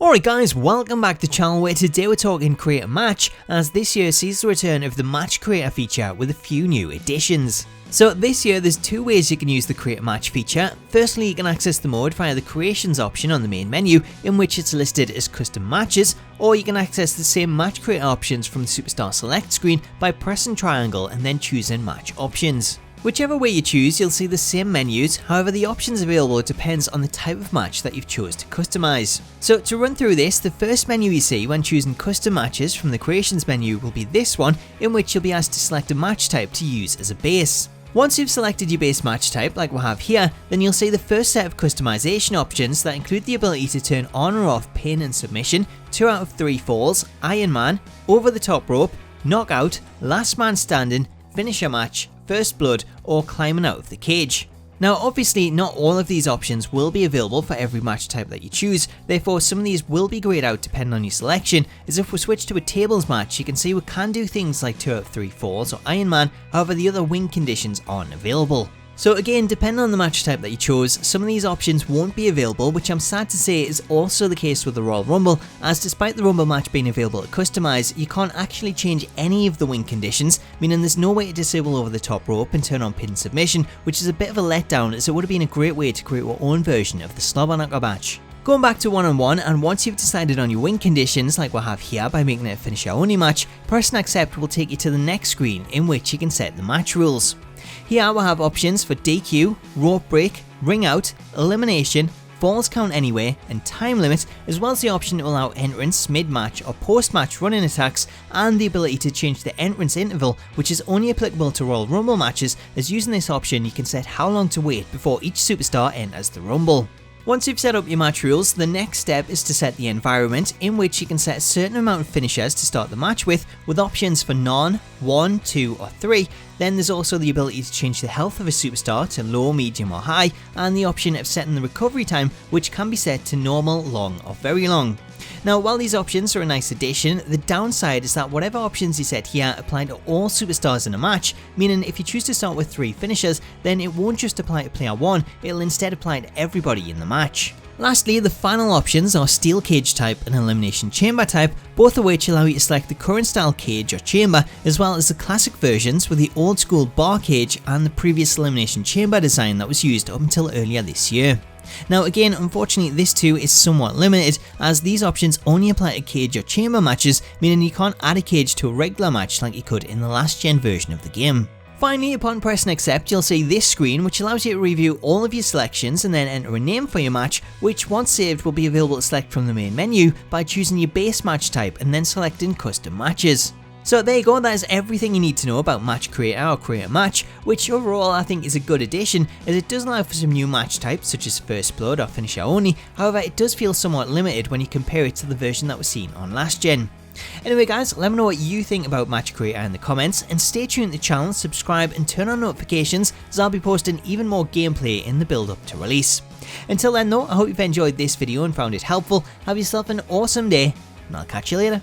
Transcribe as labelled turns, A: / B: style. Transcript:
A: Alright guys, welcome back to the channel where today we're talking Create a Match, as this year sees the return of the Match Creator feature with a few new additions. So this year there's two ways you can use the Create a Match feature. Firstly, you can access the mode via the Creations option on the main menu, in which it's listed as custom matches, or you can access the same Match Creator options from the Superstar Select screen by pressing triangle and then choosing Match Options. Whichever way you choose, you'll see the same menus, however the options available depends on the type of match that you've chose to customize. So to run through this, the first menu you see when choosing custom matches from the Creations menu will be this one, in which you'll be asked to select a match type to use as a base. Once you've selected your base match type like we have here, then you'll see the first set of customization options that include the ability to turn on or off pin and submission, 2 out of 3 falls, Iron Man, over the top rope, knockout, last man standing, finisher match, first blood, or climbing out of the cage. Now obviously not all of these options will be available for every match type that you choose, therefore some of these will be grayed out depending on your selection, as if we switch to a tables match you can see we can do things like 2 out of 3 falls or Iron Man, however the other win conditions aren't available. So again, depending on the match type that you chose, some of these options won't be available, which I'm sad to say is also the case with the Royal Rumble, as despite the Rumble match being available to customize, you can't actually change any of the win conditions, meaning there's no way to disable over the top rope and turn on pin submission, which is a bit of a letdown as it would have been a great way to create our own version of the Slobber Knocker match. Going back to one-on-one, and once you've decided on your win conditions like we have here by making it a finisher only match, pressing accept will take you to the next screen in which you can set the match rules. Here we'll have options for DQ, rope break, ring out, elimination, falls count anywhere, and time limit, as well as the option to allow entrance, mid-match or post-match running attacks, and the ability to change the entrance interval, which is only applicable to Royal Rumble matches, as using this option you can set how long to wait before each superstar enters the Rumble. Once you've set up your match rules, the next step is to set the environment, in which you can set a certain amount of finishers to start the match with options for none, 1, 2 or 3. Then there's also the ability to change the health of a superstar to low, medium or high, and the option of setting the recovery time, which can be set to normal, long or very long. Now while these options are a nice addition, the downside is that whatever options you set here apply to all superstars in a match, meaning if you choose to start with 3 finishers, then it won't just apply to player 1, it'll instead apply to everybody in the match. Lastly, the final options are Steel Cage type and Elimination Chamber type, both of which allow you to select the current style cage or chamber, as well as the classic versions with the old school bar cage and the previous Elimination Chamber design that was used up until earlier this year. Now again, unfortunately this too is somewhat limited, as these options only apply to cage or chamber matches, meaning you can't add a cage to a regular match like you could in the last gen version of the game. Finally, upon pressing accept, you'll see this screen which allows you to review all of your selections and then enter a name for your match, which once saved will be available to select from the main menu by choosing your base match type and then selecting custom matches. So there you go, that is everything you need to know about Match Creator or Create a Match, which overall I think is a good addition, as it does allow for some new match types such as First Blood or Finisher Only, however it does feel somewhat limited when you compare it to the version that was seen on last gen. Anyway guys, let me know what you think about Match Creator in the comments, and stay tuned to the channel, subscribe and turn on notifications, as I'll be posting even more gameplay in the build up to release. Until then though, I hope you've enjoyed this video and found it helpful, have yourself an awesome day, and I'll catch you later.